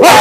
Wah!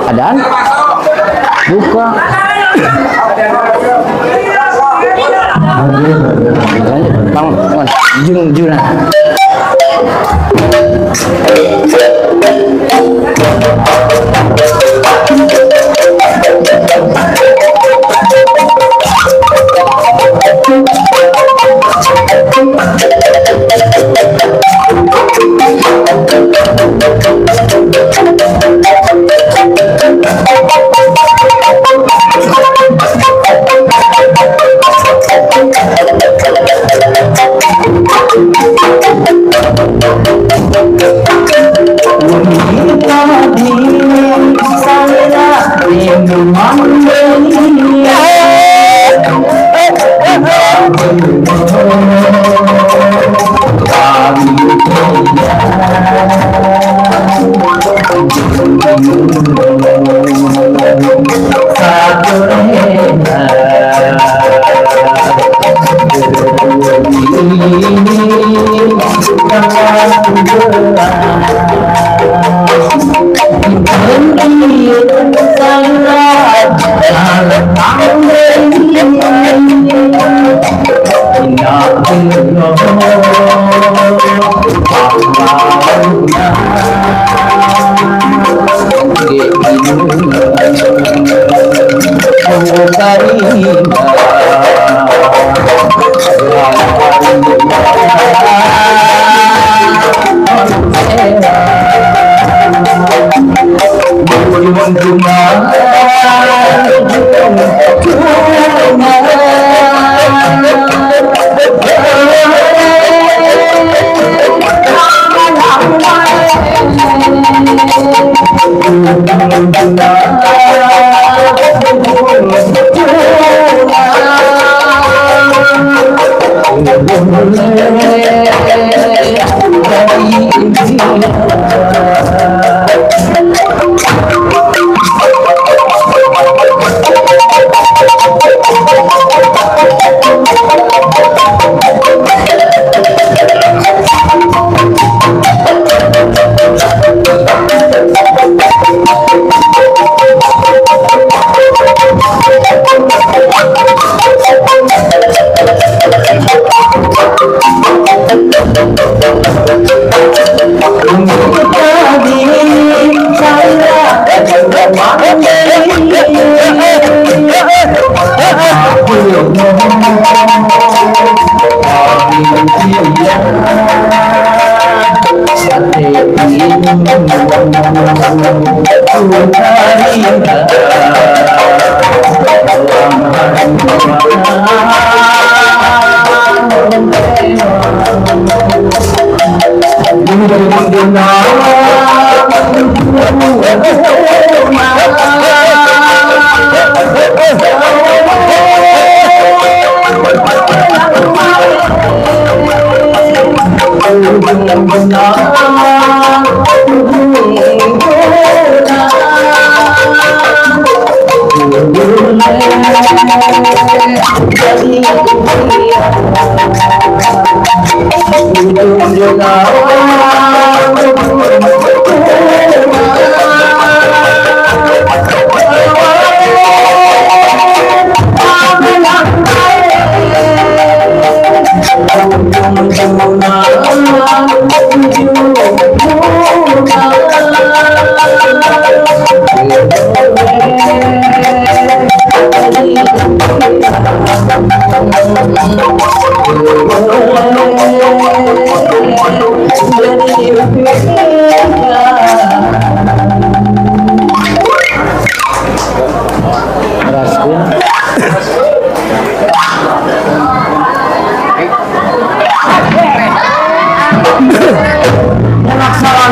Ada? Buka. Bangun. Juna.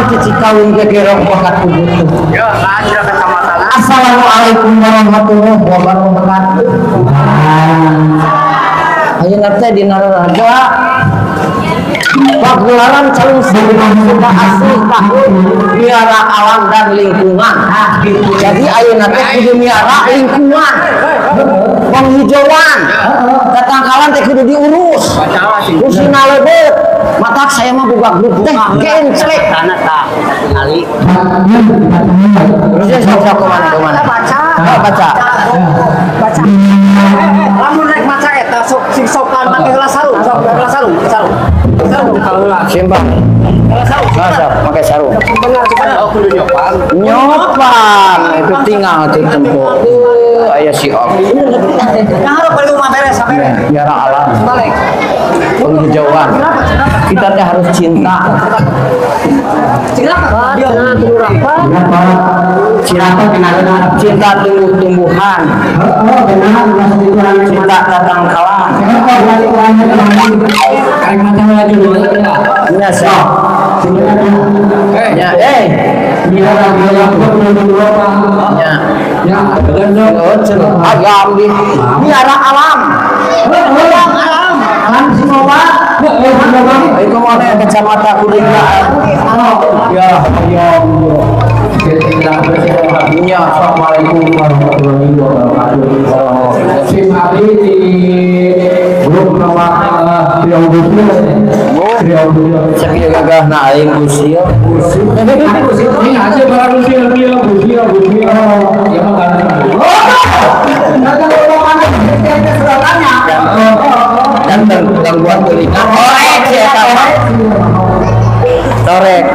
Cici kawin ke kerong bakat butuh. Ya, ada kecamatan. Assalamualaikum warahmatullahi wabarakatuh. Ayo nanti di Naraga pagelaran calon suka asli tahun miara alam dan lingkungan. Jadi ayo nanti kudu miara lingkungan, penghijauan, ketangkalan teh kudu diurus. Kursi nalebet. Matak saya mah buka grup teh kencelek tanah tak kali. Terus sok kemana? Baca. Lamun rek maca eta sok siksokan make heula sarung, sok heula sarung. Simpang. Masa pakai sarung. Benar, oh kudu nyopan. Nyopan itu tinggal itu tempo. Aya si Om. Nah, harus balik rumah beres sampai. Biara alam. Balik. Penghijauan. Kita teh harus cinta. Cinta tumbuh-tumbuhan. Cinta tatangkalan. Ya, agam di biara alam. Alam semua. Itu mana kecamatan Kuningan? Ya, ya. Assalamualaikum warahmatullahi wabarakatuh. Simali di grup nama Riau Busil. Saya gagah naik Busil. Ini aja barang Busil. Ya dan gangguan telinga. Torek.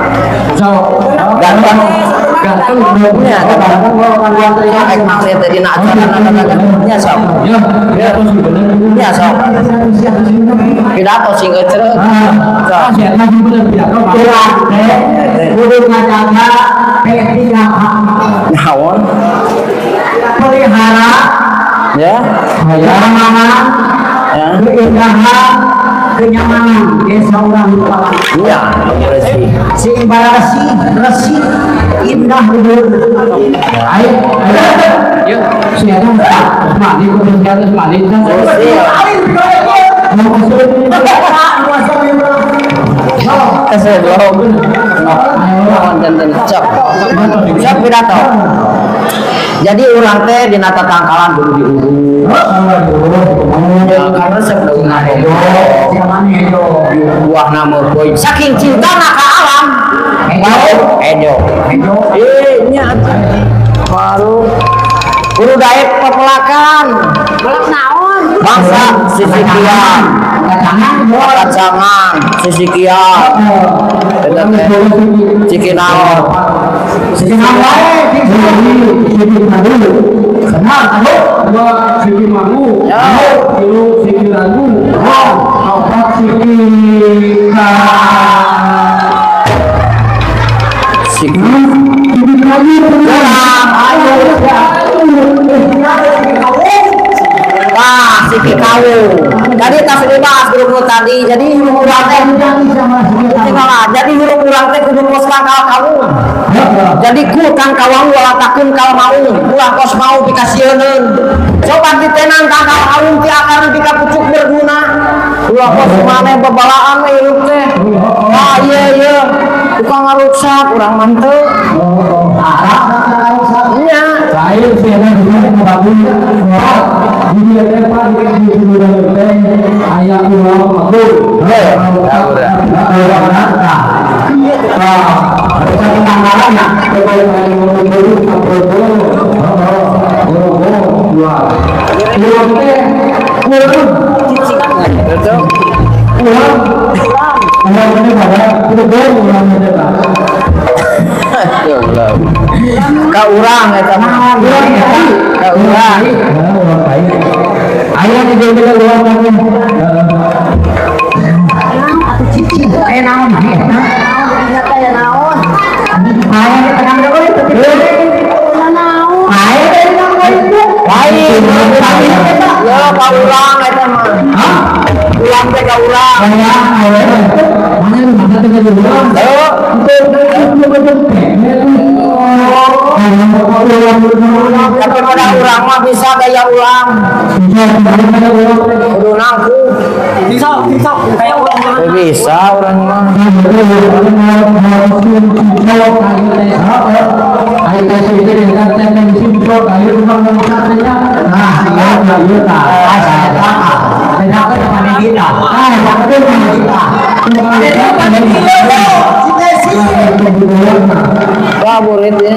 Ganteng punya gangguan telinga emang saya tadi nak acara sok. Ya sok. Pidato sing euceuk. Kudu ngajaga naon? Pelihara ya. Kenyamanan, keindahan, kenyamanan desa orang tua. Iya, seimbang resi, indah luhur. Ayo, yuk, siapa mandi kudu harus mandi. Siap pidato. Jadi ulang teh di nata tangkalan dulu diurus. Karena sebelumnya buah nama boy. Saking cinta ka alam. Edo. Nya baru kudu daek pepelakan. Belak naon? Bangsa sisikian. Kacangan sisikian. Cikinaon. Cikinaon wae kenal anu dua siki mangu kilo siki ragu opat siki siki kawu jadi tas dibahas grup tadi jadi huruf urang teh jadi huruf urang teh kudu kos kangkal kawu jadi ku kang kawang walatakeun kal maung ulah kos mau dikasieun coba ditenang kangkal kawu ti akaran pika pucuk berguna ulah kos maneh bebalaan hirup teh ah ieu tukang ngaruksak urang mah teu nya lain cenah bagus di depan ayah ulang makhluk ka urang eta mah ka urang aya di jalan luar naon sih? Ingat kayak naon. Ayo kita kan dulu itu. Naon. Ayo dari mana itu? Lain, ya kaulang eta mah. Hah? Ulang teh kaulang. Ayo. Mana lu mata tengah dulu? Ayo, tapi pada urang mah bisa gaya ulang. Kudu nangku. Bisa kayak orang Teu bisa urang mah. Wah, murid ya.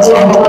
Aku